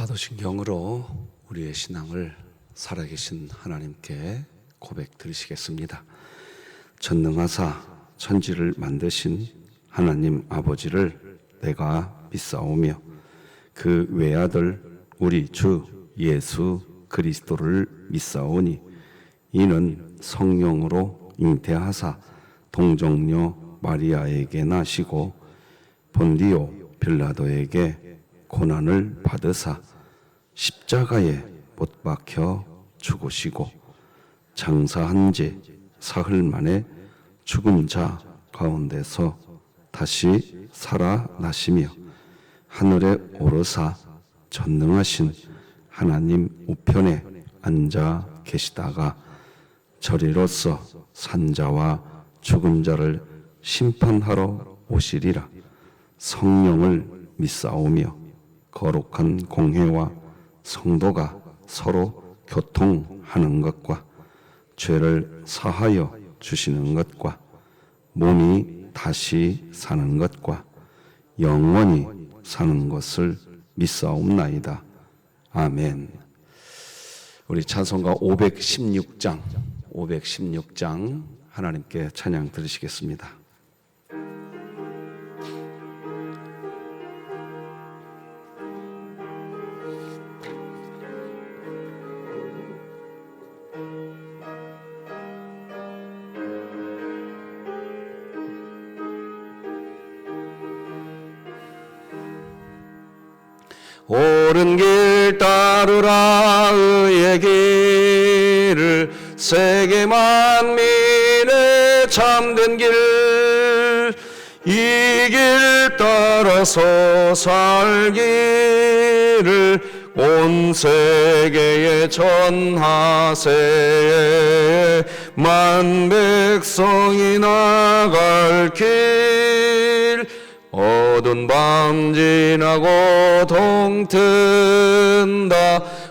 사도신경으로 우리의 신앙을 살아계신 하나님께 고백 드리시겠습니다. 전능하사 천지를 만드신 하나님 아버지를 내가 믿사오며 그 외아들 우리 주 예수 그리스도를 믿사오니 이는 성령으로 잉태하사 동정녀 마리아에게 나시고 본디오 빌라도에게 고난을 받으사 십자가에 못 박혀 죽으시고 장사한 지 사흘 만에 죽은 자 가운데서 다시 살아나시며 하늘에 오르사 전능하신 하나님 우편에 앉아 계시다가 저리로서 산자와 죽은 자를 심판하러 오시리라. 성령을 믿사오며 거룩한 공회와 성도가 서로 교통하는 것과 죄를 사하여 주시는 것과 몸이 다시 사는 것과 영원히 사는 것을 믿사옵나이다. 아멘. 우리 찬송가 516장 하나님께 찬양 드리시겠습니다. 옳은 길 따르라 의의 길을 세계 만민의 참된 길 이 길 따라서 살기를 온 세계에 전하세 만 백성이 나갈 길 어두운 밤 지나고 동튼다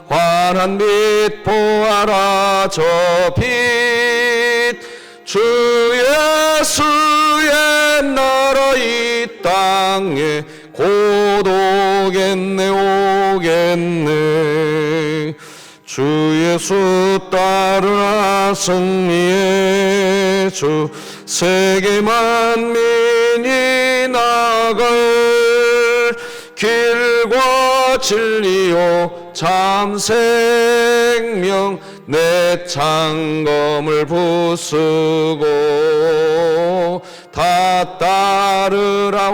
환한 빛 보아라 저 빛 주 예수의 나라 이 땅에 곧 오겠네 오겠네 주 예수 따르라 승리의 주 세계 만민이 나갈 길과 진리요 참 생명 내 창검을 부수고 다 따르라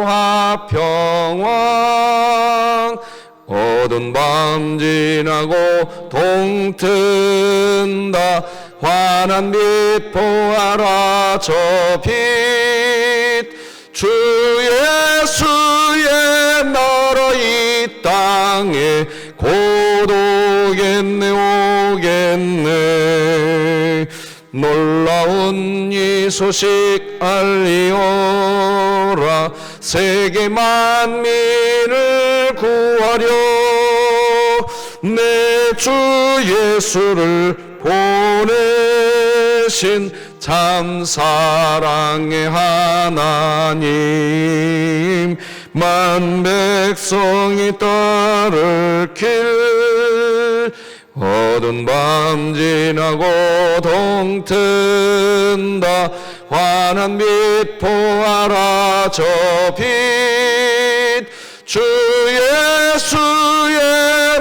화평왕 어두운 밤 지나고 동튼다 환한 빛 보아라 저 빛 주 예수의 나라 이 땅에 곧 오겠네 오겠네 놀라운 이 소식 알리오라 세계 만민을 구하려 내 주 예수를 보내신 참 사랑의 하나님 만 백성이 따를 길 어두운 밤 지나고 동튼다 환한 빛 보아라 저 빛 주 예수의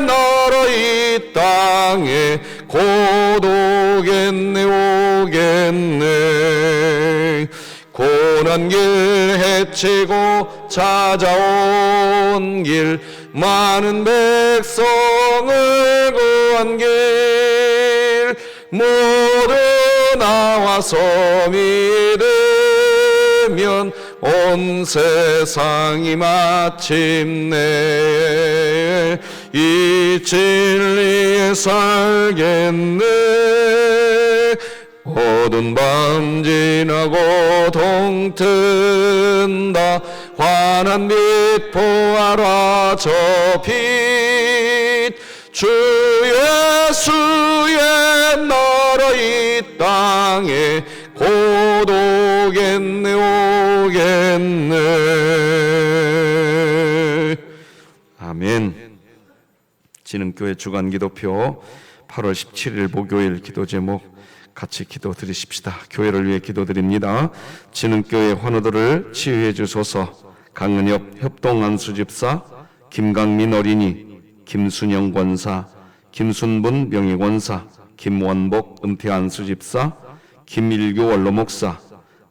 나라 이 땅에 곧 오겠네 오겠네 고난 길 헤치고 찾아온 길 많은 백성을 구한 길 모두 나와서 믿으면 온 세상이 마침내 이 진리에 살겠네 어두운 밤 지나고 동튼다 환한 빛 보아라 저 빛 주 예수의 나라 이 땅에 곧 오겠네 오겠네. 아멘. 진흥교회 주간기도표 8월 17일 목요일 기도 제목 같이 기도 드리십시다. 교회를 위해 기도드립니다. 진흥교회 환우들을 치유해 주소서. 강은엽 협동안수집사, 김강민 어린이, 김순영 권사, 김순분 명예권사, 김원복 은퇴안수집사, 김일교 원로목사,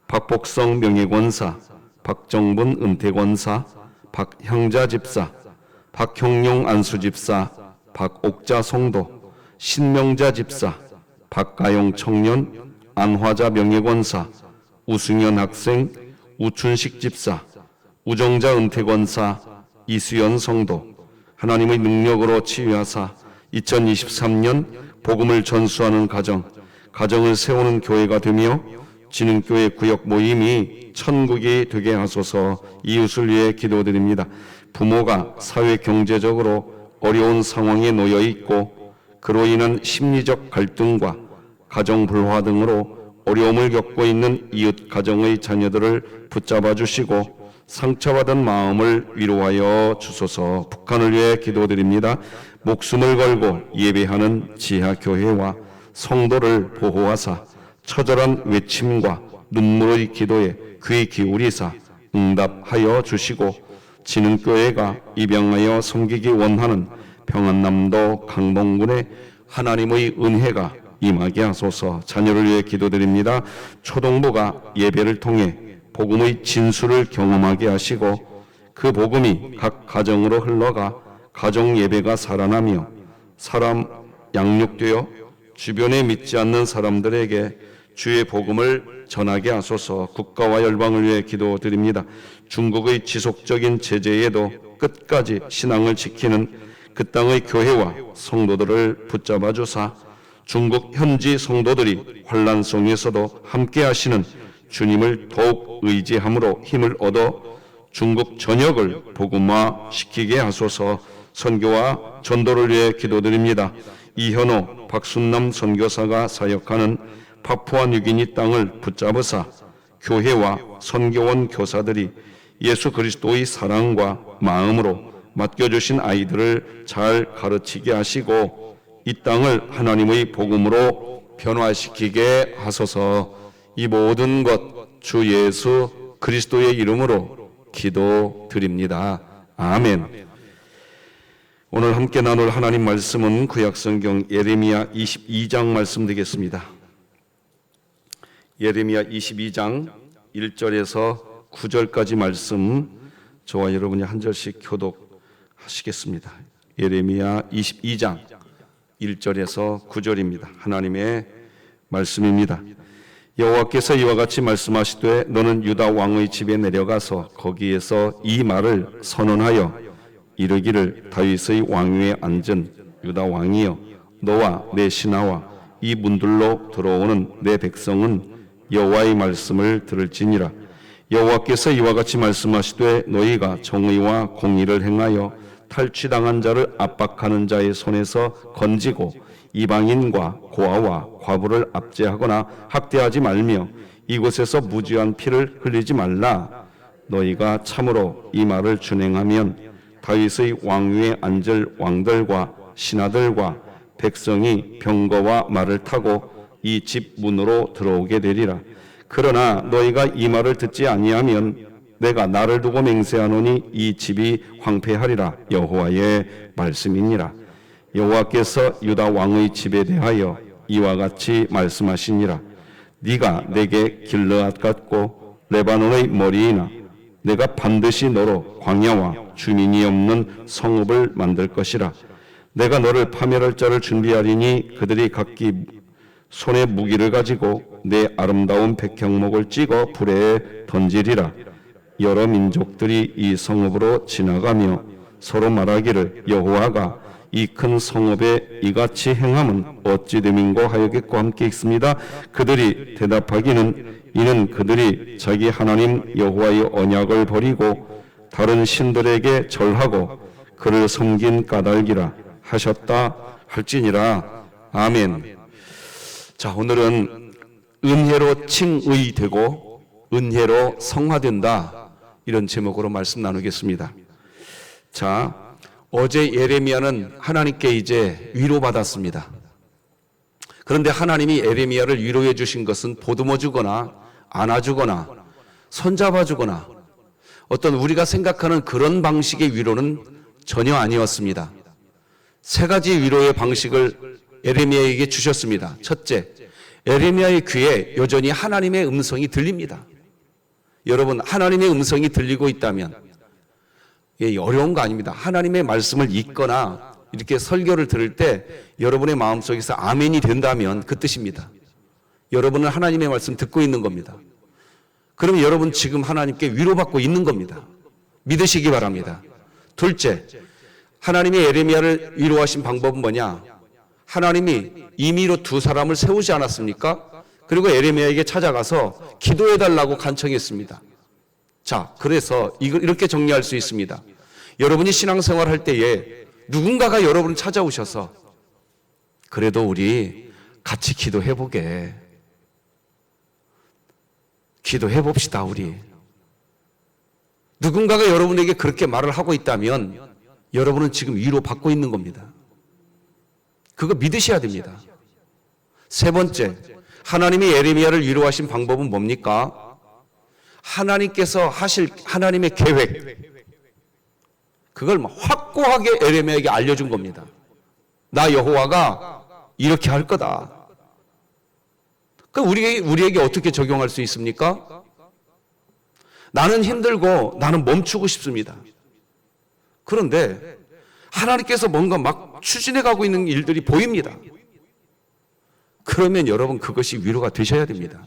박복성 명예권사, 박정분 은퇴권사, 박형자 집사, 박형용 안수집사, 박옥자 성도, 신명자 집사, 박가용 청년, 안화자 명예권사, 우승현 학생, 우춘식 집사, 우정자 은퇴권사, 이수연 성도, 하나님의 능력으로 치유하사 2023년 복음을 전수하는 가정을 세우는 교회가 되며 진흥교회 구역 모임이 천국이 되게 하소서. 이웃을 위해 기도드립니다. 부모가 사회 경제적으로 어려운 상황에 놓여 있고 그로 인한 심리적 갈등과 가정 불화 등으로 어려움을 겪고 있는 이웃 가정의 자녀들을 붙잡아 주시고 상처받은 마음을 위로하여 주소서. 북한을 위해 기도드립니다. 목숨을 걸고 예배하는 지하교회와 성도를 보호하사 처절한 외침과 눈물의 기도에 귀 기울이사 응답하여 주시고 진흥교회가 입양하여 섬기기 원하는 평안남도 강동군에 하나님의 은혜가 임하게 하소서. 자녀를 위해 기도드립니다. 초동부가 예배를 통해 복음의 진수를 경험하게 하시고 그 복음이 각 가정으로 흘러가 가정 예배가 살아나며 사람 양육되어 주변에 믿지 않는 사람들에게 주의 복음을 전하게 하소서. 국가와 열방을 위해 기도드립니다. 중국의 지속적인 제재에도 끝까지 신앙을 지키는 그 땅의 교회와 성도들을 붙잡아 주사 중국 현지 성도들이 환난 속에서도 함께 하시는 주님을 더욱 의지함으로 힘을 얻어 중국 전역을 복음화 시키게 하소서. 선교와 전도를 위해 기도드립니다. 이현호, 박순남 선교사가 사역하는 파푸아뉴기니 땅을 붙잡으사 교회와 선교원 교사들이 예수 그리스도의 사랑과 마음으로 맡겨주신 아이들을 잘 가르치게 하시고 이 땅을 하나님의 복음으로 변화시키게 하소서. 이 모든 것 주 예수 그리스도의 이름으로 기도드립니다. 아멘. 오늘 함께 나눌 하나님 말씀은 구약성경 예레미야 22장 말씀 되겠습니다. 예레미야 22장 1절에서 9절까지 말씀 저와 여러분이 한 절씩 교독하시겠습니다. 예레미야 22장 1절에서 9절입니다. 하나님의 말씀입니다. 여호와께서 이와 같이 말씀하시되 너는 유다 왕의 집에 내려가서 거기에서 이 말을 선언하여 이르기를 다윗의 왕위에 앉은 유다 왕이여 너와 내 신하와 이 문들로 들어오는 내 백성은 여호와의 말씀을 들을지니라. 여호와께서 이와 같이 말씀하시되 너희가 정의와 공의를 행하여 탈취당한 자를 압박하는 자의 손에서 건지고 이방인과 고아와 과부를 압제하거나 학대하지 말며 이곳에서 무지한 피를 흘리지 말라. 너희가 참으로 이 말을 준행하면 다윗의 왕위에 앉을 왕들과 신하들과 백성이 병거와 말을 타고 이 집 문으로 들어오게 되리라. 그러나 너희가 이 말을 듣지 아니하면 내가 나를 두고 맹세하노니 이 집이 황폐하리라. 여호와의 말씀이니라. 여호와께서 유다 왕의 집에 대하여 이와 같이 말씀하시니라. 네가 내게 길르앗 같고 레바논의 머리이나 내가 반드시 너로 광야와 주민이 없는 성읍을 만들 것이라. 내가 너를 파멸할 자를 준비하리니 그들이 각기 손에 무기를 가지고 내 아름다운 백향목을 찍어 불에 던지리라. 여러 민족들이 이 성읍으로 지나가며 서로 말하기를 여호와가 이 큰 성읍에 이같이 행함은 어찌 됨인고 하였겠고 함께 읽습니다. 그들이 대답하기는 이는 그들이 자기 하나님 여호와의 언약을 버리고 다른 신들에게 절하고 그를 섬긴 까닭이라 하셨다 할지니라. 아멘. 자, 오늘은 은혜로 칭의되고 은혜로 성화된다, 이런 제목으로 말씀 나누겠습니다. 자, 어제 예레미야는 하나님께 이제 위로받았습니다. 그런데 하나님이 예레미야를 위로해 주신 것은 보듬어 주거나 안아주거나 손잡아 주거나 어떤 우리가 생각하는 그런 방식의 위로는 전혀 아니었습니다. 세 가지 위로의 방식을 예레미야에게 주셨습니다. 첫째, 예레미야의 귀에 여전히 하나님의 음성이 들립니다. 여러분, 하나님의 음성이 들리고 있다면 어려운 거 아닙니다. 하나님의 말씀을 읽거나 이렇게 설교를 들을 때 여러분의 마음속에서 아멘이 된다면 그 뜻입니다. 여러분은 하나님의 말씀 듣고 있는 겁니다. 그럼 여러분 지금 하나님께 위로받고 있는 겁니다. 믿으시기 바랍니다. 둘째, 하나님이 예레미야를 위로하신 방법은 뭐냐? 하나님이 임의로 두 사람을 세우지 않았습니까? 그리고 예레미야에게 찾아가서 기도해달라고 간청했습니다. 자, 그래서 이렇게 정리할 수 있습니다. 여러분이 신앙생활 할 때에 누군가가 여러분을 찾아오셔서 그래도 우리 같이 기도해보게. 기도해봅시다, 우리. 누군가가 여러분에게 그렇게 말을 하고 있다면 여러분은 지금 위로받고 있는 겁니다. 그거 믿으셔야 됩니다. 세 번째, 하나님이 예레미야를 위로하신 방법은 뭡니까? 하나님께서 하실 하나님의 계획, 그걸 확고하게 예레미야에게 알려준 겁니다. 나 여호와가 이렇게 할 거다. 그럼 우리에게 어떻게 적용할 수 있습니까? 나는 힘들고 나는 멈추고 싶습니다. 그런데 하나님께서 뭔가 막 추진해 가고 있는 일들이 보입니다. 그러면 여러분 그것이 위로가 되셔야 됩니다.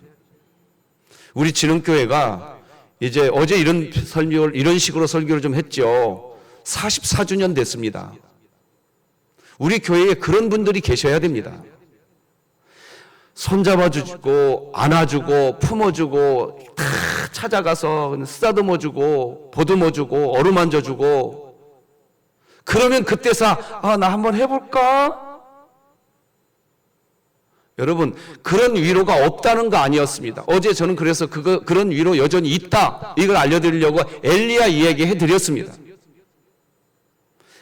우리 진흥교회가 이제 어제 이런 식으로 설교를 좀 했죠. 44주년 됐습니다. 우리 교회에 그런 분들이 계셔야 됩니다. 손잡아주고 안아주고 품어주고 다 찾아가서 쓰다듬어주고 보듬어주고 어루만져주고 그러면 그때서 나 한번 해볼까? 여러분 그런 위로가 없다는 거 아니었습니다. 어제 저는 그래서 그런 위로 여전히 있다 이걸 알려드리려고 엘리야 이야기 해드렸습니다.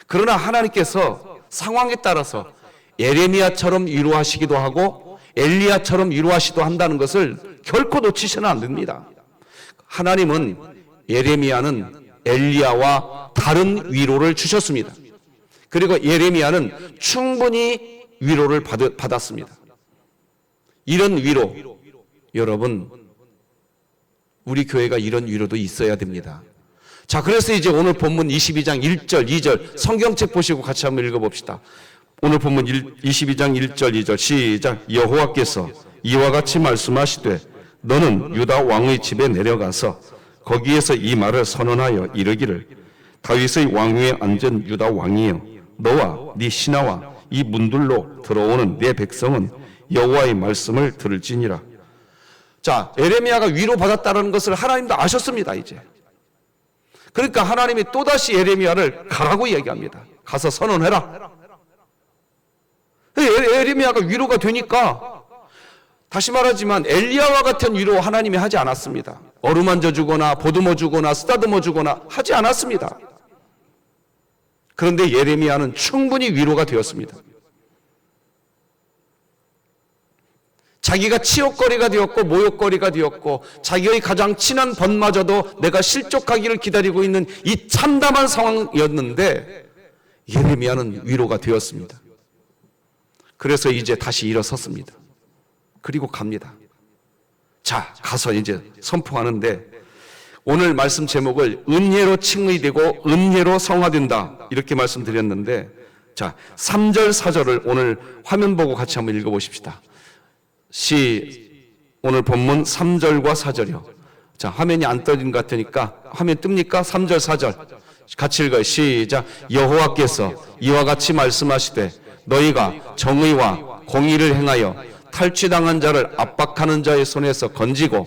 그러나 하나님께서 상황에 따라서 예레미야처럼 위로하시기도 하고 엘리야처럼 위로하시기도 한다는 것을 결코 놓치셔는 안 됩니다. 하나님은 예레미야는 엘리야와 다른 위로를 주셨습니다. 그리고 예레미야는 충분히 위로를 받았습니다. 이런 위로, 여러분 우리 교회가 이런 위로도 있어야 됩니다. 자, 그래서 이제 오늘 본문 22장 1절 2절 성경책 보시고 같이 한번 읽어봅시다. 오늘 본문 22장 1절 2절 시작. 여호와께서 이와 같이 말씀하시되 너는 유다 왕의 집에 내려가서 거기에서 이 말을 선언하여 이르기를 다윗의 왕위에 앉은 유다 왕이여 너와 네 신하와 이 문들로 들어오는 내 백성은 여호와의 말씀을 들을지니라. 자, 예레미야가 위로받았다는 것을 하나님도 아셨습니다. 이제 그러니까 하나님이 또다시 예레미야를 가라고 이야기합니다. 가서 선언해라. 예레미야가 위로가 되니까 다시 말하지만 엘리야와 같은 위로 하나님이 하지 않았습니다. 어루만져 주거나 보듬어 주거나 쓰다듬어 주거나 하지 않았습니다. 그런데 예레미야는 충분히 위로가 되었습니다. 자기가 치욕거리가 되었고 모욕거리가 되었고 자기의 가장 친한 번마저도 내가 실족하기를 기다리고 있는 이 참담한 상황이었는데 예레미야는 위로가 되었습니다. 그래서 이제 다시 일어섰습니다. 그리고 갑니다. 자, 가서 이제 선포하는데 오늘 말씀 제목을 은혜로 칭의되고 은혜로 성화된다 이렇게 말씀드렸는데 자, 3절 4절을 오늘 화면 보고 같이 한번 읽어보십시다. 오늘 본문 3절과 4절이요. 자, 화면이 안 떠진 것 같으니까 화면 뜹니까? 3절 4절 같이 읽어요. 시작. 여호와께서 이와 같이 말씀하시되 너희가 정의와 공의를 행하여 탈취당한 자를 압박하는 자의 손에서 건지고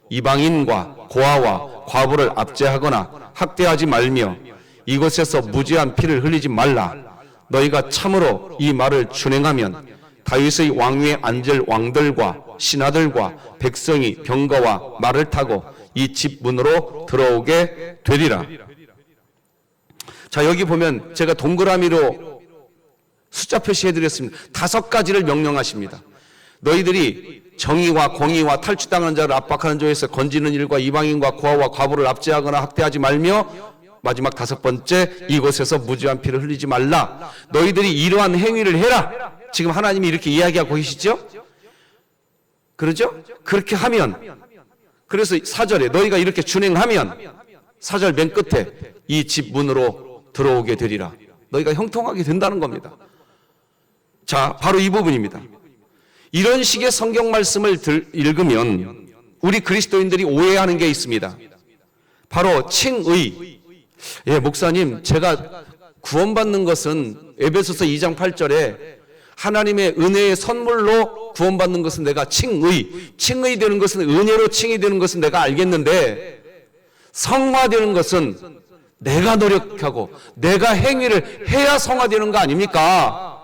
이방인과 고아와 과부를 압제하거나 학대하지 말며 이곳에서 무지한 피를 흘리지 말라. 너희가 참으로 이 말을 준행하면 다윗의 왕위에 앉을 왕들과 신하들과 백성이 병거와 말을 타고 이 집 문으로 들어오게 되리라. 자, 여기 보면 제가 동그라미로 숫자 표시해드렸습니다. 5가지를 명령하십니다. 너희들이 정의와 공의와 탈취당하는 자를 압박하는 조에서 건지는 일과 이방인과 고아와 과부를 압제하거나 학대하지 말며, 마지막 5번째, 이곳에서 무죄한 피를 흘리지 말라. 너희들이 이러한 행위를 해라. 지금 하나님이 이렇게 이야기하고 계시죠? 그러죠? 그렇게 하면, 그래서 4절에 너희가 이렇게 준행하면 4절 맨 끝에 이 집 문으로 들어오게 되리라. 너희가 형통하게 된다는 겁니다. 자, 바로 이 부분입니다. 이런 식의 성경 말씀을 읽으면 우리 그리스도인들이 오해하는 게 있습니다. 바로 칭의. 예, 목사님, 제가 구원받는 것은 에베소서 2장 8절에 하나님의 은혜의 선물로 구원받는 것은 내가 칭의 되는 것은, 은혜로 칭이 되는 것은 내가 알겠는데, 성화되는 것은 내가 노력하고 내가 행위를 해야 성화되는 거 아닙니까?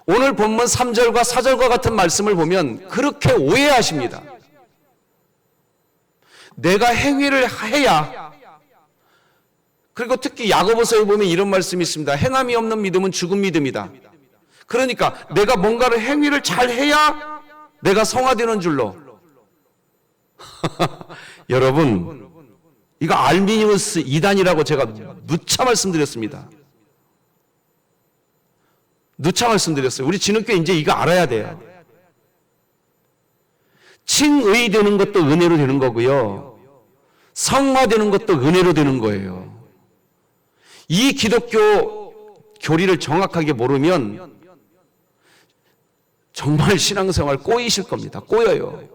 오늘 본문 3절과 4절과 같은 말씀을 보면 그렇게 오해하십니다. 내가 행위를 해야, 그리고 특히 야고보서에 보면 이런 말씀이 있습니다. 행함이 없는 믿음은 죽은 믿음이다. 그러니까 내가 뭔가를 행위를 잘 해야 내가 성화되는 줄로. 여러분, 이거 알미니우스 이단이라고 제가 누차 말씀드렸습니다. 누차 말씀드렸어요. 우리 진흥교회 이제 이거 알아야 돼요. 칭의 되는 것도 은혜로 되는 거고요, 성화되는 것도 은혜로 되는 거예요. 이 기독교 교리를 정확하게 모르면 정말 신앙생활 꼬이실 겁니다. 꼬여요.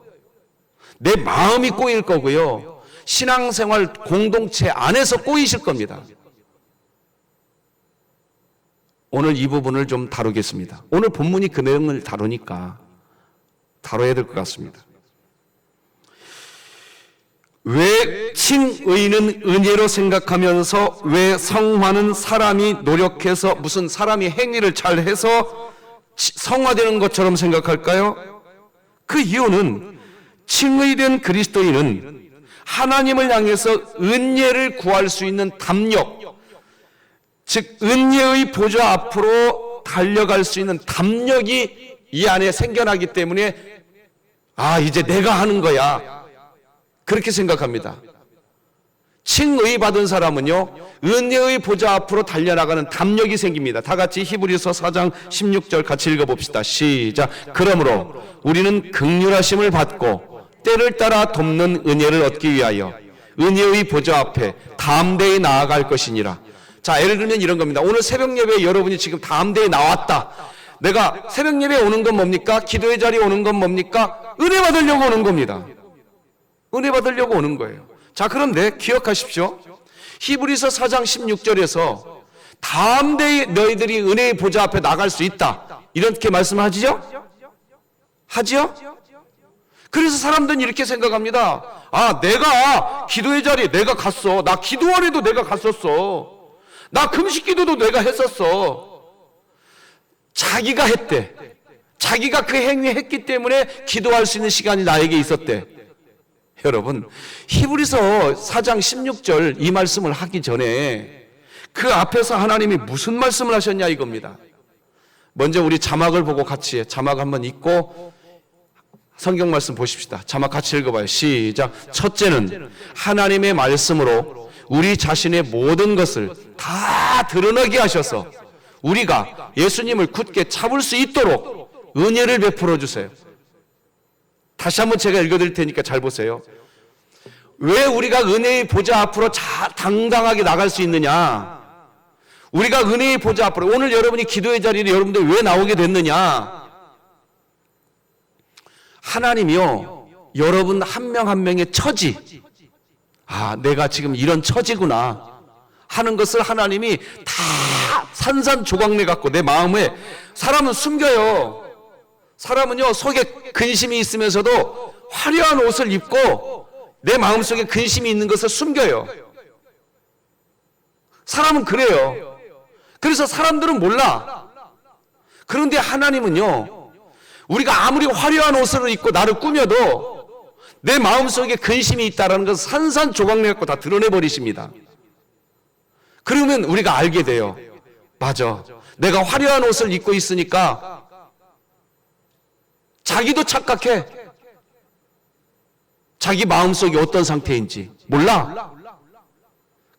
내 마음이 꼬일 거고요, 신앙생활 공동체 안에서 꼬이실 겁니다. 오늘 이 부분을 좀 다루겠습니다. 오늘 본문이 그 내용을 다루니까 다뤄야 될 것 같습니다. 왜 칭의는 은혜로 생각하면서 왜 성화는 사람이 노력해서, 무슨 사람이 행위를 잘해서 성화되는 것처럼 생각할까요? 그 이유는 칭의된 그리스도인은 하나님을 향해서 은혜를 구할 수 있는 담력, 즉 은혜의 보좌 앞으로 달려갈 수 있는 담력이 이 안에 생겨나기 때문에, 아, 이제 내가 하는 거야, 그렇게 생각합니다. 칭의 받은 사람은요, 은혜의 보좌 앞으로 달려나가는 담력이 생깁니다. 다 같이 히브리서 4장 16절 같이 읽어봅시다. 시작. 그러므로 우리는 긍휼하심을 받고 때를 따라 돕는 은혜를 얻기 위하여 은혜의 보좌 앞에 담대히 나아갈 것이니라. 자, 예를 들면 이런 겁니다. 오늘 새벽 예배에 여러분이 지금 담대히 나왔다. 내가 새벽 예배에 오는 건 뭡니까? 기도의 자리에 오는 건 뭡니까? 은혜 받으려고 오는 겁니다. 은혜 받으려고 오는 거예요. 자, 그런데 기억하십시오. 히브리서 4장 16절에서 담대히 너희들이 은혜의 보좌 앞에 나갈 수 있다, 이렇게 말씀하지요? 하지요? 그래서 사람들은 이렇게 생각합니다. 아, 내가 기도의 자리에 내가 갔어. 나 기도원에도 내가 갔었어. 나 금식 기도도 내가 했었어. 자기가 했대. 자기가 그 행위했기 때문에 기도할 수 있는 시간이 나에게 있었대. 여러분, 히브리서 4장 16절 이 말씀을 하기 전에 그 앞에서 하나님이 무슨 말씀을 하셨냐 이겁니다. 먼저 우리 자막을 보고 같이 자막 한번 읽고 성경 말씀 보십시다. 자막 같이 읽어봐요. 시작. 첫째는 하나님의 말씀으로 우리 자신의 모든 것을 다 드러나게 하셔서 우리가 예수님을 굳게 잡을 수 있도록 은혜를 베풀어 주세요. 다시 한번 제가 읽어드릴 테니까 잘 보세요. 왜 우리가 은혜의 보좌 앞으로 당당하게 나갈 수 있느냐? 우리가 은혜의 보좌 앞으로, 오늘 여러분이 기도의 자리에 여러분들 왜 나오게 됐느냐? 하나님이요, 여러분 한 명 한 명의 처지, 아, 내가 지금 이런 처지구나 하는 것을 하나님이 다 산산조각내 갖고 내 마음에, 사람은 숨겨요. 사람은요, 속에 근심이 있으면서도 화려한 옷을 입고 내 마음속에 근심이 있는 것을 숨겨요. 사람은 그래요. 그래서 사람들은 몰라. 그런데 하나님은요, 우리가 아무리 화려한 옷을 입고 나를 꾸며도 내 마음속에 근심이 있다는 것을 산산조각내 갖고 다 드러내 버리십니다. 그러면 우리가 알게 돼요. 맞아. 내가 화려한 옷을 입고 있으니까 자기도 착각해. 자기 마음속이 어떤 상태인지 몰라.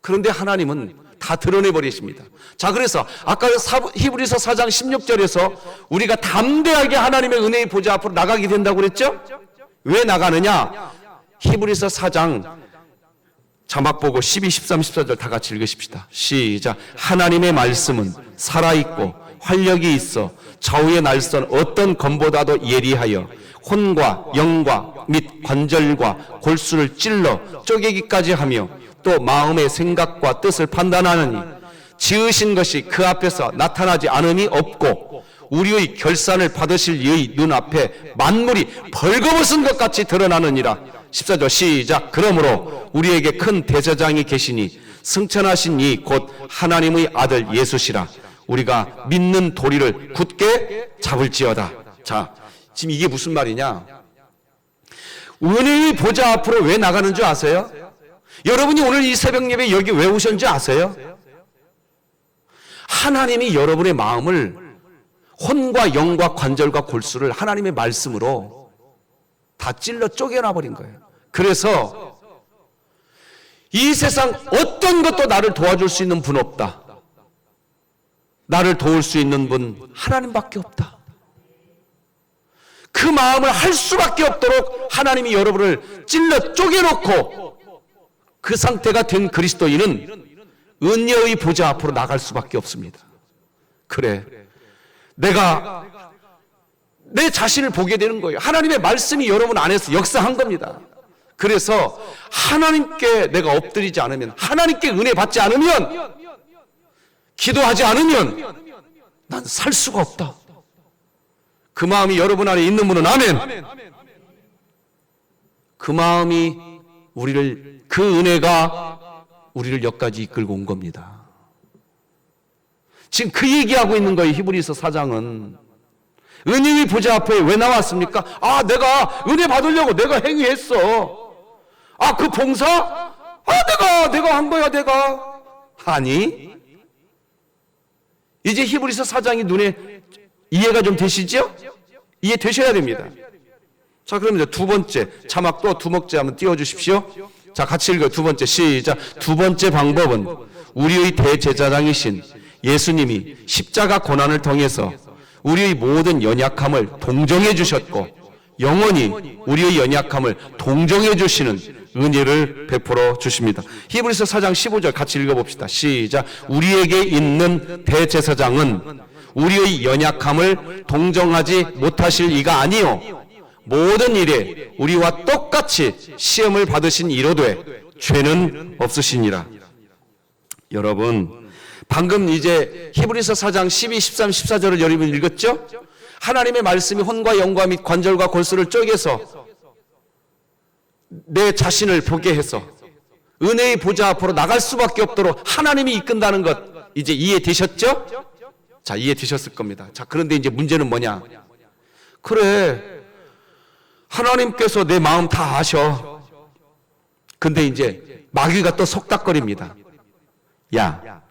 그런데 하나님은 다 드러내버리십니다. 자, 그래서 아까 히브리서 4장 16절에서 우리가 담대하게 하나님의 은혜의 보좌 앞으로 나가게 된다고 그랬죠? 왜 나가느냐? 히브리서 4장 자막 보고 12, 13, 14절 다 같이 읽으십시다. 시작. 하나님의 말씀은 살아있고 활력이 있어 좌우의 날선 어떤 검보다도 예리하여 혼과 영과 및 관절과 골수를 찔러 쪼개기까지 하며 또 마음의 생각과 뜻을 판단하느니 지으신 것이 그 앞에서 나타나지 않음이 없고 우리의 결산을 받으실 이의 눈앞에 만물이 벌거벗은 것 같이 드러나느니라. 14절 시작. 그러므로 우리에게 큰 대제사장이 계시니 승천하신 이 곧 하나님의 아들 예수시라. 우리가 믿는 도리를 굳게 잡을지어다. 자, 지금 이게 무슨 말이냐? 은혜의 보좌 앞으로 왜 나가는 줄 아세요? 여러분이 오늘 이 새벽 예배 여기 왜 오셨는지 아세요? 하나님이 여러분의 마음을 혼과 영과 관절과 골수를 하나님의 말씀으로 다 찔러 쪼개놔 버린 거예요. 그래서 이 세상 어떤 것도 나를 도와줄 수 있는 분 없다. 나를 도울 수 있는 분 하나님밖에 없다. 그 마음을 할 수밖에 없도록 하나님이 여러분을 찔러 쪼개놓고 그 상태가 된 그리스도인은 은혜의 보좌 앞으로 나갈 수밖에 없습니다. 그래, 내가 내 자신을 보게 되는 거예요. 하나님의 말씀이 여러분 안에서 역사한 겁니다. 그래서 하나님께 내가 엎드리지 않으면, 하나님께 은혜 받지 않으면, 기도하지 않으면 난 살 수가 없다. 그 마음이 여러분 안에 있는 분은 아멘. 그 마음이 그 은혜가 우리를 여기까지 이끌고 온 겁니다. 지금 그 얘기하고 있는 거예요. 히브리서 4장은. 은혜의 보좌 앞에 왜 나왔습니까? 아, 내가 은혜 받으려고 내가 행위했어. 아, 그 봉사? 아, 내가 한 거야, 내가. 아니, 이제 히브리서 4장이 눈에 이해가 좀 되시죠? 이해되셔야 됩니다. 자, 그럼 이제 두 번째, 자막 또 두 번째 한번 띄워주십시오. 자, 같이 읽어요. 두 번째, 시작. 두 번째 방법은 우리의 대제사장이신 예수님이 십자가 고난을 통해서 우리의 모든 연약함을 동정해 주셨고 영원히 우리의 연약함을 동정해 주시는 은혜를 베풀어 주십니다. 히브리서 4장 15절 같이 읽어봅시다. 시작. 우리에게 있는 대제사장은 우리의 연약함을 동정하지 못하실 이가 아니요 모든 일에 우리와 똑같이 시험을 받으신 이로되 죄는 없으시니라. 여러분, 방금 이제 히브리서 4장 12, 13, 14절을 여러분 읽었죠? 하나님의 말씀이 혼과 영과 및 관절과 골수를 쪼개서 내 자신을 보게 해서 은혜의 보좌 앞으로 나갈 수밖에 없도록 하나님이 이끈다는 것 이제 이해되셨죠? 자, 이해되셨을 겁니다. 자, 그런데 이제 문제는 뭐냐? 그래, 하나님께서 내 마음 다 아셔. 근데 이제 마귀가 또 속닥거립니다. 야,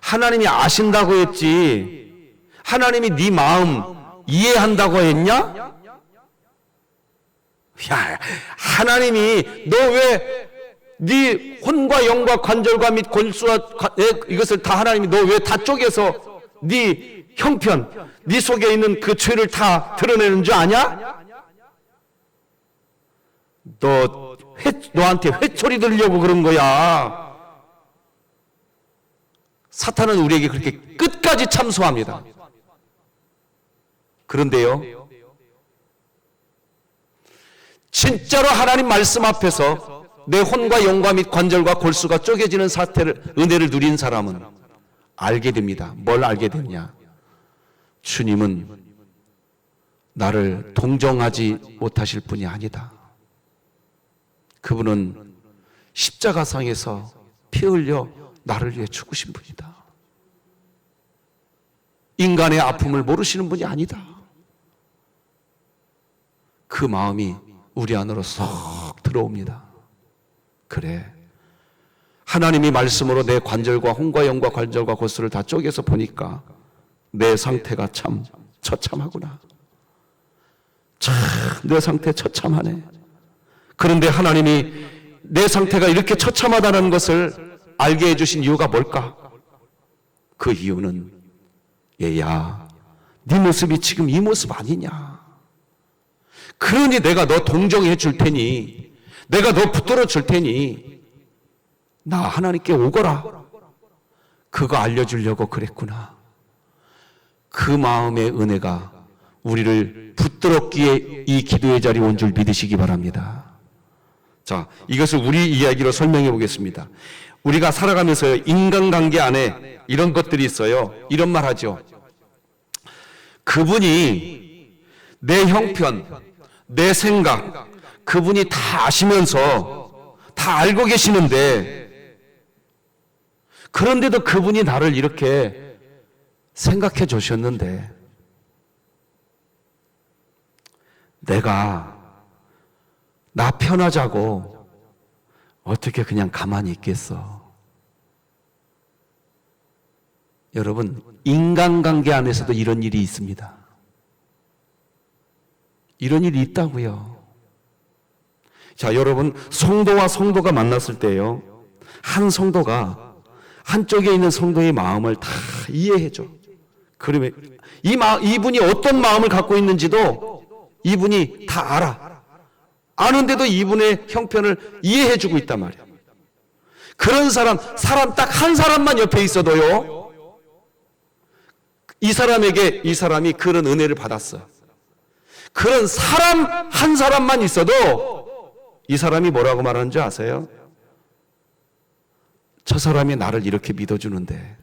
하나님이 아신다고 했지 하나님이 네 마음 이해한다고 했냐? 야, 하나님이 너 왜 네 혼과 영과 관절과 및 골수와 이것을 다 하나님이 너 왜 다 쪼개서 네 형편, 네 속에 있는 그 죄를 다 드러내는 줄 아냐? 너한테 회초리 들려고 그런 거야. 사탄은 우리에게 그렇게 끝까지 참소합니다. 그런데요, 진짜로 하나님 말씀 앞에서 내 혼과 영과 및 관절과 골수가 쪼개지는 은혜를 누린 사람은 알게 됩니다. 뭘 알게 됐냐? 주님은 나를 동정하지 못하실 분이 아니다. 그분은 십자가상에서 피 흘려 나를 위해 죽으신 분이다. 인간의 아픔을 모르시는 분이 아니다. 그 마음이 우리 안으로 쏙 들어옵니다. 그래, 하나님이 말씀으로 내 관절과 혼과 영과 관절과 골수를 다 쪼개서 보니까 내 상태가 참 처참하구나. 참 내 상태 처참하네. 그런데 하나님이 내 상태가 이렇게 처참하다는 것을 알게 해주신 이유가 뭘까? 그 이유는 얘야, 네 모습이 지금 이 모습 아니냐. 그러니 내가 너 동정해 줄 테니, 내가 너 붙들어 줄 테니 나 하나님께 오거라. 그거 알려주려고 그랬구나. 그 마음의 은혜가 우리를 붙들었기에 이 기도의 자리에 온 줄 믿으시기 바랍니다. 자, 이것을 우리 이야기로 설명해 보겠습니다. 우리가 살아가면서 인간관계 안에 이런 것들이 있어요. 이런 말 하죠. 그분이 내 형편, 내 생각, 그분이 다 아시면서 다 알고 계시는데, 그런데도 그분이 나를 이렇게 생각해 주셨는데 내가 나 편하자고 어떻게 그냥 가만히 있겠어. 여러분, 인간관계 안에서도 이런 일이 있습니다. 이런 일이 있다고요. 자, 여러분, 성도와 성도가 만났을 때요, 한 성도가 한쪽에 있는 성도의 마음을 다 이해해줘. 그러면 이분이 어떤 마음을 갖고 있는지도 이분이 다 알아. 아는데도 이분의 형편을 이해해주고 있단 말이야. 그런 사람 딱 한 사람만 옆에 있어도요, 이 사람이 그런 은혜를 받았어. 그런 사람 한 사람만 있어도 이 사람이 뭐라고 말하는 줄 아세요? 저 사람이 나를 이렇게 믿어주는데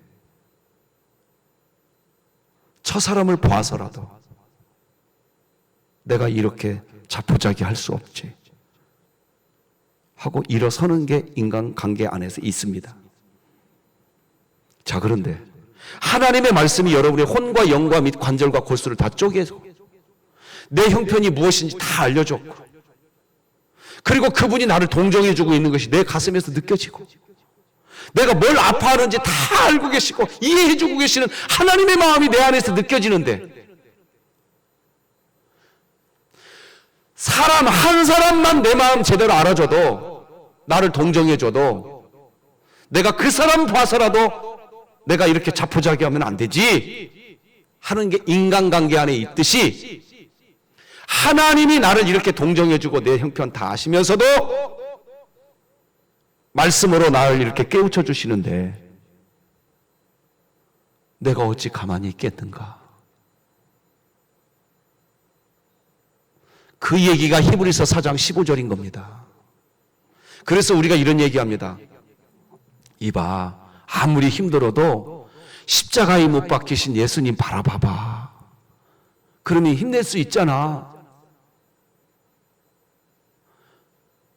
저 사람을 봐서라도 내가 이렇게 자포자기 할 수 없지 하고 일어서는 게 인간관계 안에서 있습니다. 자, 그런데 하나님의 말씀이 여러분의 혼과 영과 및 관절과 골수를 다 쪼개서 내 형편이 무엇인지 다 알려줬고, 그리고 그분이 나를 동정해주고 있는 것이 내 가슴에서 느껴지고, 내가 뭘 아파하는지 다 알고 계시고 이해해주고 계시는 하나님의 마음이 내 안에서 느껴지는데, 사람 한 사람만 내 마음 제대로 알아줘도, 나를 동정해줘도, 내가 그 사람 봐서라도 내가 이렇게 자포자기하면 안 되지 하는 게 인간관계 안에 있듯이, 하나님이 나를 이렇게 동정해주고 내 형편 다 아시면서도 말씀으로 나를 이렇게 깨우쳐 주시는데 내가 어찌 가만히 있겠는가. 그 얘기가 히브리서 4장 15절인 겁니다. 그래서 우리가 이런 얘기합니다. 이봐, 아무리 힘들어도 십자가에 못 박히신 예수님 바라봐봐. 그러니 힘낼 수 있잖아.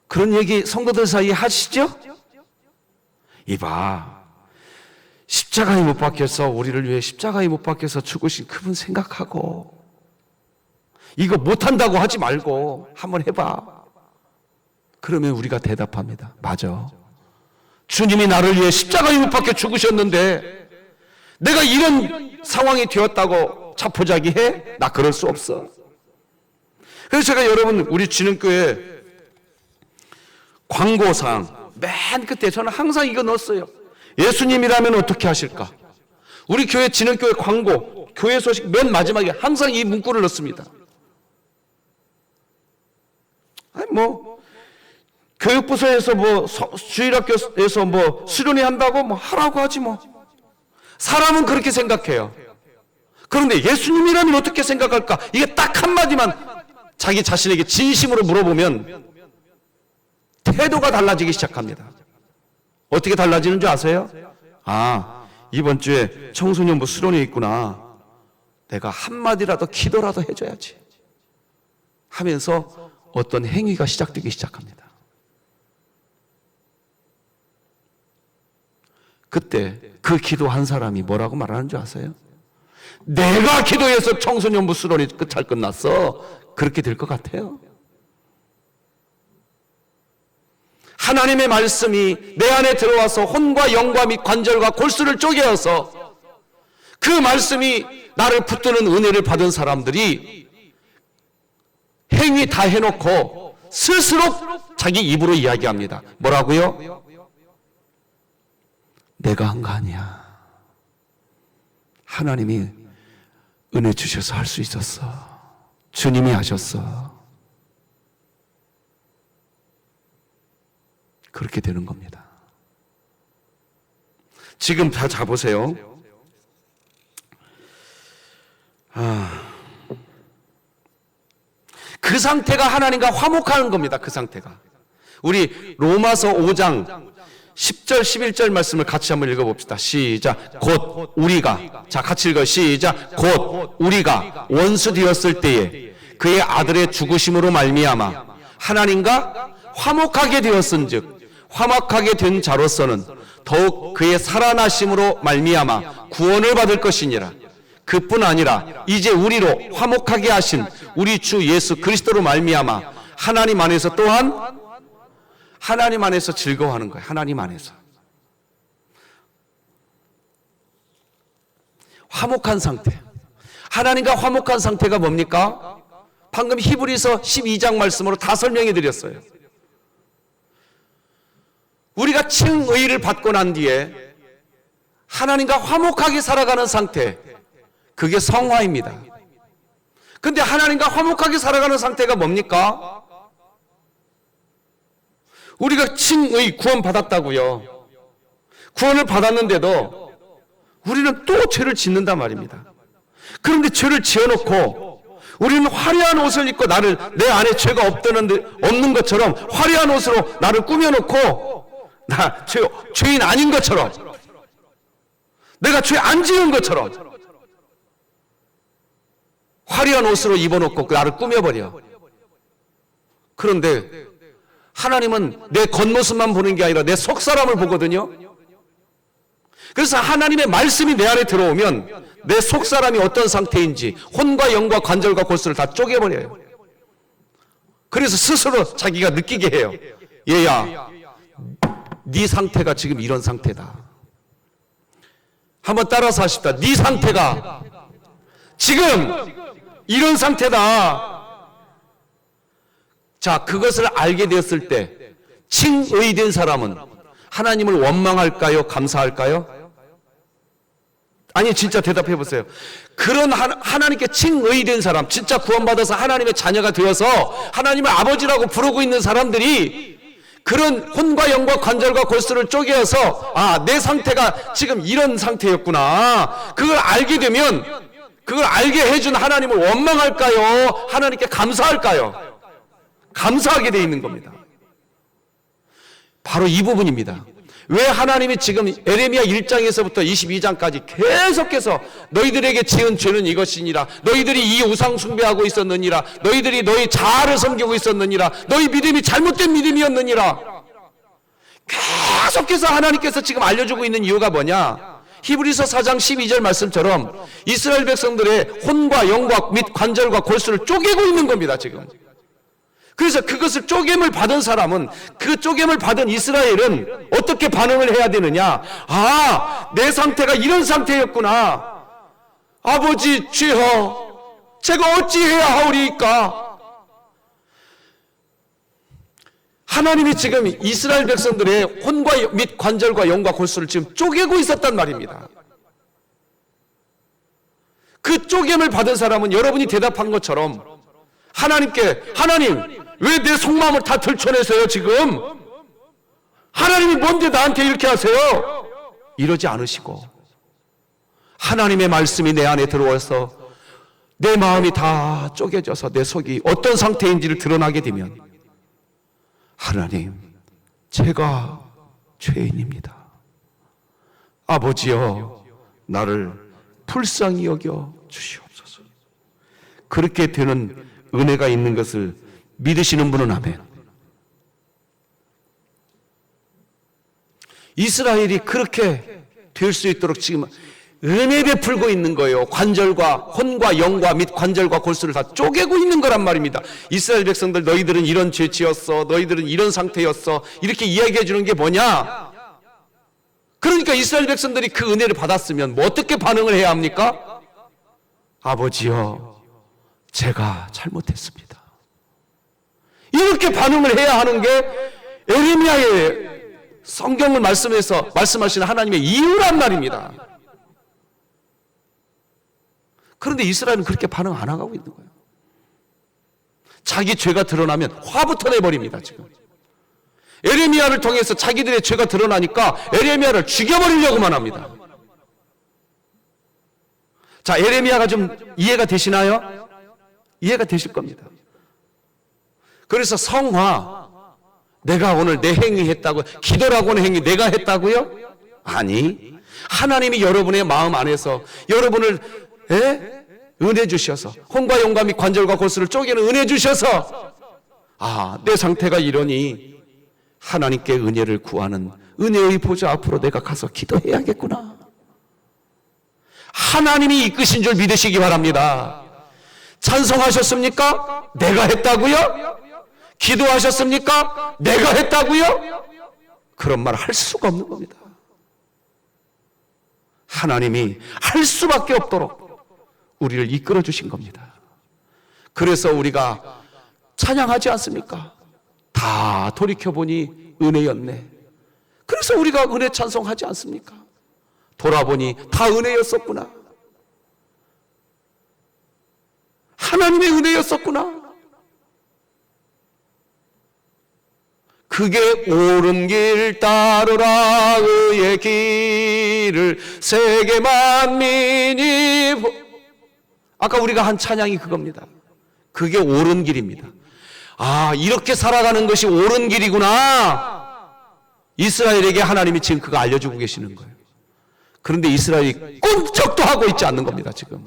그런 얘기 성도들 사이에 하시죠? 이봐, 십자가에 못 박혀서, 우리를 위해 십자가에 못 박혀서 죽으신 그분 생각하고 이거 못한다고 하지 말고 한번 해봐. 그러면 우리가 대답합니다. 맞아, 주님이 나를 위해 십자가에 못 박혀 죽으셨는데 내가 이런 상황이 되었다고 자포자기해? 나 그럴 수 없어. 그래서 제가 여러분, 우리 진흥교회 광고상 맨 끝에 저는 항상 이거 넣었어요. 예수님이라면 어떻게 하실까? 우리 교회 진흥교회 광고, 교회 소식 맨 마지막에 항상 이 문구를 넣습니다. 아니 교육부서에서 주일학교에서 수련회 한다고 하라고 하지 뭐. 사람은 그렇게 생각해요. 그런데 예수님이라면 어떻게 생각할까? 이게 딱 한마디만 자기 자신에게 진심으로 물어보면 태도가 달라지기 시작합니다. 어떻게 달라지는 줄 아세요? 아, 이번 주에 청소년부 수련회 있구나. 내가 한마디라도 기도라도 해줘야지 하면서 어떤 행위가 시작되기 시작합니다. 그때 그 기도한 사람이 뭐라고 말하는 줄 아세요? 내가 기도해서 청소년부 수련회 잘 끝났어. 그렇게 될 것 같아요. 하나님의 말씀이 내 안에 들어와서 혼과 영과 및 관절과 골수를 쪼개어서 그 말씀이 나를 붙드는 은혜를 받은 사람들이 행위 다 해놓고 스스로 자기 입으로 이야기합니다. 뭐라고요? 내가 한 거 아니야. 하나님이 은혜 주셔서 할 수 있었어. 주님이 하셨어. 그렇게 되는 겁니다. 지금 다 자보세요. 그 상태가 하나님과 화목하는 겁니다. 그 상태가. 우리 로마서 5장 10절 11절 말씀을 같이 한번 읽어봅시다. 시작. 곧 우리가, 자 같이 읽어요. 시작. 곧 우리가 원수 되었을 때에 그의 아들의 죽으심으로 말미암아 하나님과 화목하게 되었은즉 화목하게 된 자로서는 더욱 그의 살아나심으로 말미암아 구원을 받을 것이니라. 그뿐 아니라 이제 우리로 화목하게 하신 우리 주 예수 그리스도로 말미암아 하나님 안에서 또한 하나님 안에서 즐거워하는 거예요. 하나님 안에서 화목한 상태. 하나님과 화목한 상태가 뭡니까? 방금 히브리서 12장 말씀으로 다 설명해 드렸어요. 우리가 칭의를 받고 난 뒤에 하나님과 화목하게 살아가는 상태, 그게 성화입니다. 근데 하나님과 화목하게 살아가는 상태가 뭡니까? 우리가 칭의 구원 받았다고요. 구원을 받았는데도 우리는 또 죄를 짓는단 말입니다. 그런데 죄를 지어놓고 우리는 화려한 옷을 입고 나를 내 안에 죄가 없는 것처럼 화려한 옷으로 나를 꾸며놓고 나 죄인 아닌 것처럼 내가 죄 안 지은 것처럼 화려한 옷으로 입어놓고 나를 꾸며버려. 그런데 하나님은 내 겉모습만 보는 게 아니라 내 속사람을 보거든요. 그래서 하나님의 말씀이 내 안에 들어오면 내 속사람이 어떤 상태인지 혼과 영과 관절과 골수를 다 쪼개버려요. 그래서 스스로 자기가 느끼게 해요. 얘야, 네 상태가 지금 이런 상태다. 한번 따라서 하십시다. 네 상태가 지금 이런 상태다. 자, 그것을 알게 되었을 때 칭의된 사람은 하나님을 원망할까요? 감사할까요? 아니, 진짜 대답해 보세요. 그런 하나님께 칭의된 사람, 진짜 구원받아서 하나님의 자녀가 되어서 하나님을 아버지라고 부르고 있는 사람들이 그런 혼과 영과 관절과 골수를 쪼개어서 내 상태가 지금 이런 상태였구나. 그걸 알게 되면 그걸 알게 해준 하나님을 원망할까요? 하나님께 감사할까요? 감사하게 되어 있는 겁니다. 바로 이 부분입니다. 왜 하나님이 지금 에레미야 1장에서부터 22장까지 계속해서 너희들에게 지은 죄는 이것이니라, 너희들이 이 우상 숭배하고 있었느니라, 너희들이 너희 자아를 섬기고 있었느니라, 너희 믿음이 잘못된 믿음이었느니라, 계속해서 하나님께서 지금 알려주고 있는 이유가 뭐냐? 히브리서 4장 12절 말씀처럼 이스라엘 백성들의 혼과 영과 및 관절과 골수를 쪼개고 있는 겁니다. 지금. 그래서 그것을 쪼개임을 받은 사람은, 그 쪼개임을 받은 이스라엘은 어떻게 반응을 해야 되느냐? 내 상태가 이런 상태였구나. 아버지 주여, 제가 어찌해야 하오리이까? 하나님이 지금 이스라엘 백성들의 혼과 및 관절과 영과 골수를 지금 쪼개고 있었단 말입니다. 그 쪼개임을 받은 사람은 여러분이 대답한 것처럼 하나님께, 하나님 왜 내 속마음을 다 들춰내세요 지금? 하나님이 뭔데 나한테 이렇게 하세요? 이러지 않으시고 하나님의 말씀이 내 안에 들어와서 내 마음이 다 쪼개져서 내 속이 어떤 상태인지를 드러나게 되면, 하나님, 제가 죄인입니다. 아버지여, 나를 불쌍히 여겨 주시옵소서. 그렇게 되는 은혜가 있는 것을 믿으시는 분은 아멘. 이스라엘이 그렇게 될 수 있도록 지금 은혜 베풀고 있는 거예요. 관절과 혼과 영과 및 관절과 골수를 다 쪼개고 있는 거란 말입니다. 이스라엘 백성들, 너희들은 이런 죄 지었어, 너희들은 이런 상태였어, 이렇게 이야기해 주는 게 뭐냐? 그러니까 이스라엘 백성들이 그 은혜를 받았으면 뭐 어떻게 반응을 해야 합니까? 아버지여, 제가 잘못했습니다. 이렇게 반응을 해야 하는 게 에레미야의 성경을 말씀하시는 하나님의 이유란 말입니다. 그런데 이스라엘은 그렇게 반응 안 하고 있는 거예요. 자기 죄가 드러나면 화부터 내버립니다. 지금 에레미야를 통해서 자기들의 죄가 드러나니까 에레미야를 죽여버리려고만 합니다. 자, 에레미야가 좀 이해가 되시나요? 이해가 되실 겁니다. 그래서 성화, 내가 오늘 내 행위 했다고, 기도라고 하는 행위 내가 했다고요? 아니, 하나님이 여러분의 마음 안에서 여러분을 은혜 주셔서, 혼과 영과 및 관절과 골수를 쪼개는 은혜 주셔서, 내 상태가 이러니 하나님께 은혜를 구하는 은혜의 보좌 앞으로 내가 가서 기도해야겠구나. 하나님이 이끄신 줄 믿으시기 바랍니다. 찬송하셨습니까? 내가 했다고요? 기도하셨습니까? 내가 했다고요? 그런 말 할 수가 없는 겁니다. 하나님이 할 수밖에 없도록 우리를 이끌어 주신 겁니다. 그래서 우리가 찬양하지 않습니까? 다 돌이켜보니 은혜였네. 그래서 우리가 은혜 찬송하지 않습니까? 돌아보니 다 은혜였었구나. 하나님의 은혜였었구나. 그게 옳은 길 따르라 의의 길을 세계 만민이 아까 우리가 한 찬양이 그겁니다. 그게 옳은 길입니다. 이렇게 살아가는 것이 옳은 길이구나. 이스라엘에게 하나님이 지금 그거 알려주고 계시는 거예요. 그런데 이스라엘이 꿈쩍도 하고 있지 않는 겁니다. 지금.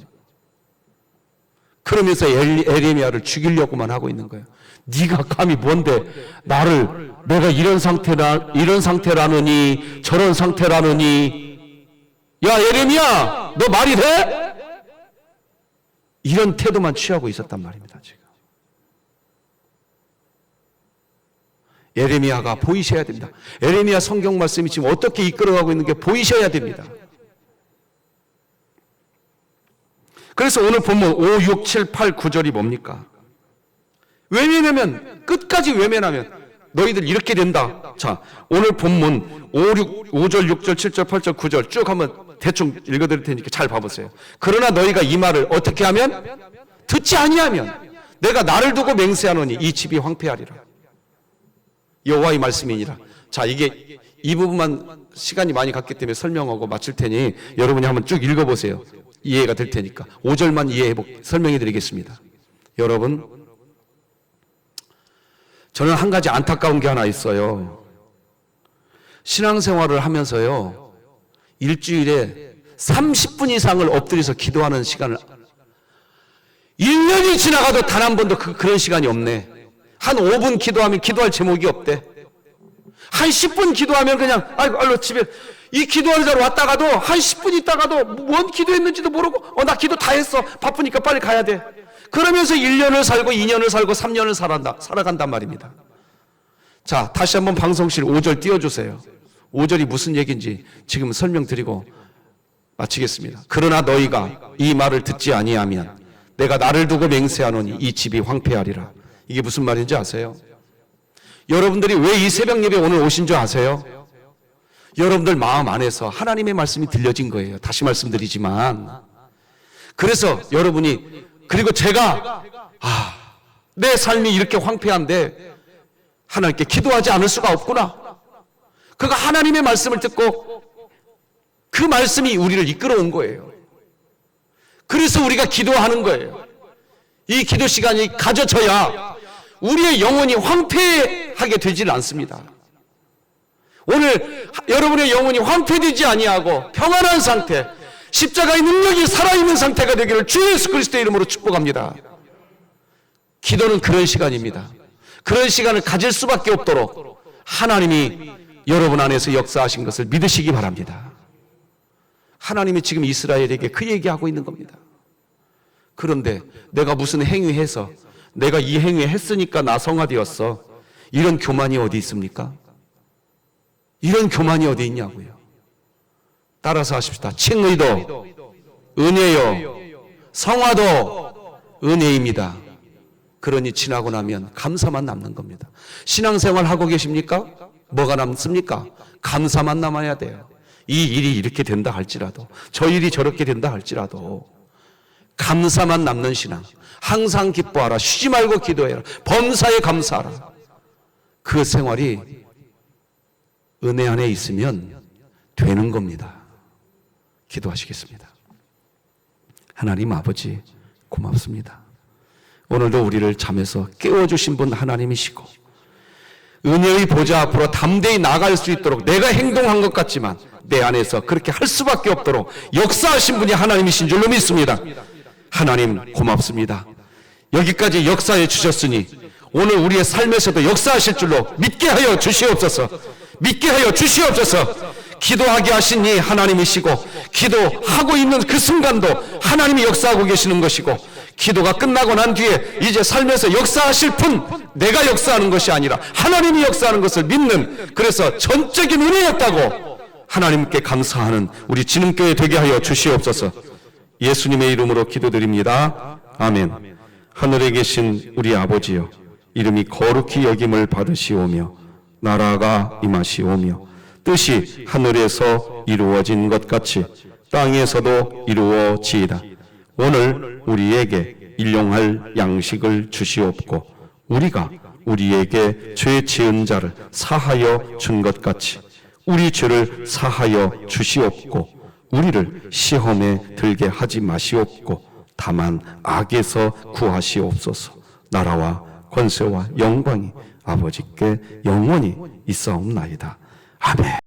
그러면서 에레미야를 죽이려고만 하고 있는 거예요. 네가 감히 뭔데 내가 이런 상태라느니 저런 상태라느니, 야 에레미야, 너 말이 돼? 이런 태도만 취하고 있었단 말입니다. 지금 에레미야가 보이셔야 됩니다. 에레미야 성경 말씀이 지금 어떻게 이끌어가고 있는 게 보이셔야 됩니다. 그래서 오늘 본문 5, 6, 7, 8, 9절이 뭡니까? 외면하면, 끝까지 외면하면 너희들 이렇게 된다. 자, 오늘 본문 5절, 6절, 7절, 8절, 9절 쭉 한번 대충 읽어드릴 테니까 잘 봐보세요. 그러나 너희가 이 말을 어떻게 하면? 듣지 아니하면 내가 나를 두고 맹세하노니 이 집이 황폐하리라. 여호와의 말씀이니라. 자, 이게 이 부분만 시간이 많이 갔기 때문에 설명하고 마칠 테니 여러분이 한번 쭉 읽어보세요. 이해가 될 테니까 5절만 설명해 드리겠습니다. 여러분, 저는 한 가지 안타까운 게 하나 있어요. 신앙생활을 하면서요, 일주일에 30분 이상을 엎드려서 기도하는 시간을 1년이 지나가도 단 한 번도 그런 시간이 없네. 한 5분 기도하면 기도할 제목이 없대. 한 10분 기도하면 그냥 알로 집에 이 기도하는 자로 왔다가도 한 10분 있다가도 뭔 기도했는지도 모르고 나 기도 다 했어. 바쁘니까 빨리 가야 돼. 그러면서 1년을 살고 2년을 살고 3년을 살아간단 말입니다. 자, 다시 한번 방송실 5절 띄워주세요. 5절이 무슨 얘기인지 지금 설명드리고 마치겠습니다. 그러나 너희가 이 말을 듣지 아니하면 내가 나를 두고 맹세하노니 이 집이 황폐하리라. 이게 무슨 말인지 아세요? 여러분들이 왜 이 새벽 예배 오늘 오신 줄 아세요? 여러분들 마음 안에서 하나님의 말씀이 들려진 거예요. 다시 말씀드리지만. 그래서 여러분이, 그리고 제가 내 삶이 이렇게 황폐한데 하나님께 기도하지 않을 수가 없구나. 그가 하나님의 말씀을 듣고 그 말씀이 우리를 이끌어온 거예요. 그래서 우리가 기도하는 거예요. 이 기도 시간이 가져져야 우리의 영혼이 황폐하게 되질 않습니다. 오늘 여러분의 영혼이 황폐되지 아니하고 평안한 상태, 십자가의 능력이 살아있는 상태가 되기를 주 예수 그리스도의 이름으로 축복합니다. 기도는 그런 시간입니다. 그런 시간을 가질 수밖에 없도록 하나님이 여러분 안에서 역사하신 것을 믿으시기 바랍니다. 하나님이 지금 이스라엘에게 그 얘기하고 있는 겁니다. 그런데 내가 무슨 행위해서 내가 이 행위 했으니까 나 성화되었어. 이런 교만이 어디 있습니까? 이런 교만이 어디 있냐고요. 따라서 하십시다. 칭의도 은혜요, 성화도 은혜입니다. 그러니 지나고 나면 감사만 남는 겁니다. 신앙생활 하고 계십니까? 뭐가 남습니까? 감사만 남아야 돼요. 이 일이 이렇게 된다 할지라도, 저 일이 저렇게 된다 할지라도 감사만 남는 신앙. 항상 기뻐하라. 쉬지 말고 기도해라. 범사에 감사하라. 그 생활이 은혜 안에 있으면 되는 겁니다. 기도하시겠습니다. 하나님 아버지 고맙습니다. 오늘도 우리를 잠에서 깨워주신 분 하나님이시고 은혜의 보좌 앞으로 담대히 나갈 수 있도록 내가 행동한 것 같지만 내 안에서 그렇게 할 수밖에 없도록 역사하신 분이 하나님이신 줄로 믿습니다. 하나님 고맙습니다. 여기까지 역사해 주셨으니 오늘 우리의 삶에서도 역사하실 줄로 믿게 하여 주시옵소서. 믿게 하여 주시옵소서. 기도하게 하신 이 하나님이시고 기도하고 있는 그 순간도 하나님이 역사하고 계시는 것이고 기도가 끝나고 난 뒤에 이제 삶에서 역사하실 분 내가 역사하는 것이 아니라 하나님이 역사하는 것을 믿는, 그래서 전적인 은혜였다고 하나님께 감사하는 우리 진흥교회 되게 하여 주시옵소서. 예수님의 이름으로 기도드립니다. 아멘. 하늘에 계신 우리 아버지여, 이름이 거룩히 여김을 받으시오며 나라가 임하시오며 뜻이 하늘에서 이루어진 것 같이 땅에서도 이루어지이다. 오늘 우리에게 일용할 양식을 주시옵고 우리가 우리에게 죄 지은 자를 사하여 준 것 같이 우리 죄를 사하여 주시옵고 우리를 시험에 들게 하지 마시옵고 다만 악에서 구하시옵소서. 나라와 권세와 영광이 아버지께 영원히 있사옵나이다. 아멘.